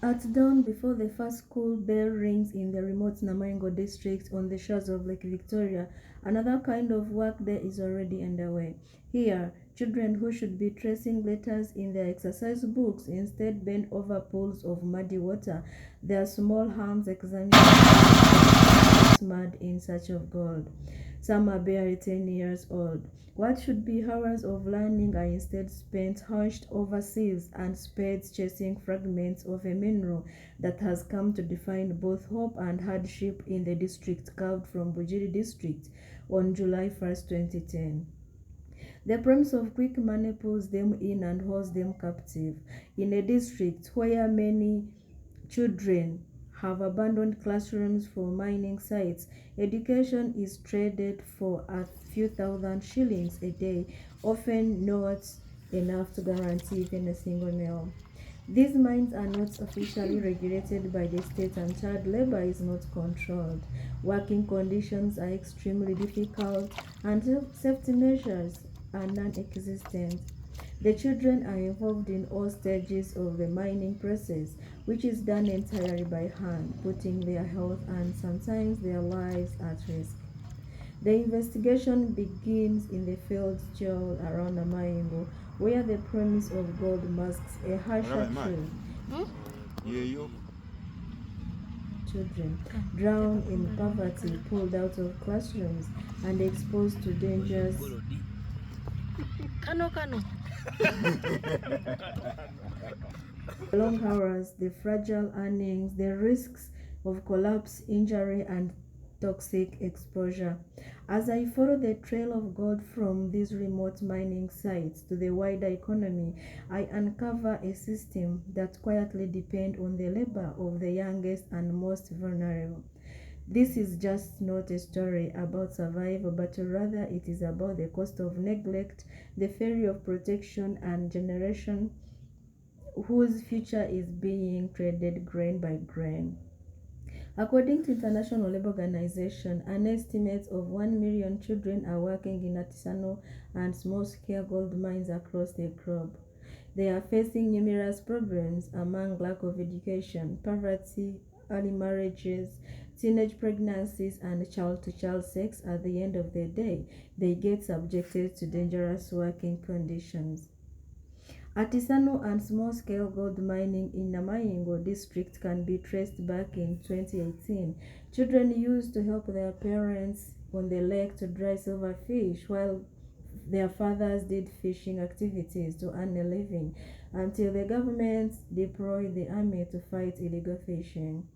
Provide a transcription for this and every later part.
At dawn, before the first school bell rings in the remote Namaingo district on the shores of Lake Victoria, another kind of work day is already underway. Here, children who should be tracing letters in their exercise books instead bend over pools of muddy water, their small hands examining mud in search of gold. Some are barely 10 years old. What should be hours of learning are instead spent hunched over seas and spades chasing fragments of a mineral that has come to define both hope and hardship in the district carved from Bujiri district on July 1st, 2010. The promise of quick money pulls them in and holds them captive. In a district where many children have abandoned classrooms for mining sites, education is traded for a few thousand shillings a day, often not enough to guarantee even a single meal. These mines are not officially regulated by the state and child labor is not controlled. Working conditions are extremely difficult and safety measures are non-existent. The children are involved in all stages of the mining process, which is done entirely by hand, putting their health and sometimes their lives at risk. The investigation begins in the field jail around Namaingo, where the promise of gold masks a harsher truth. Children drowned in poverty, pulled out of classrooms, and exposed to dangers. Long hours, the fragile earnings, the risks of collapse, injury, and toxic exposure. As I follow the trail of gold from these remote mining sites to the wider economy, I uncover a system that quietly depends on the labor of the youngest and most vulnerable. This is just not a story about survival, but rather it is about the cost of neglect, the failure of protection, and generation whose future is being traded grain by grain. According to International Labour Organization, an estimate of 1 million children are working in artisanal and small-scale gold mines across the globe. They are facing numerous problems among lack of education, poverty, early marriages, teenage pregnancies, and child-to-child sex. At the end of the day, they get subjected to dangerous working conditions. Artisanal and small-scale gold mining in Namaingo district can be traced back in 2018. Children used to help their parents on the lake to dry silverfish while their fathers did fishing activities to earn a living until the government deployed the army to fight illegal fishing.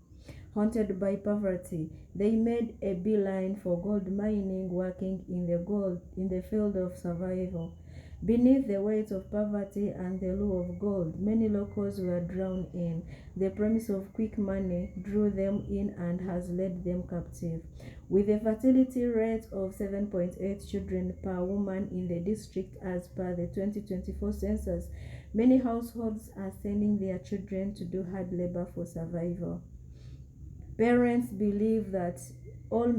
Haunted by poverty, they made a beeline for gold mining, working in the field of survival. Beneath the weight of poverty and the lure of gold, many locals were drowned in. The promise of quick money drew them in and has led them captive. With a fertility rate of 7.8 children per woman in the district as per the 2024 census, many households are sending their children to do hard labor for survival. Parents believe that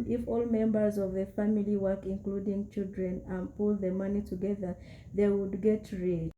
if all members of the family work, including children, and pool the money together, they would get rich.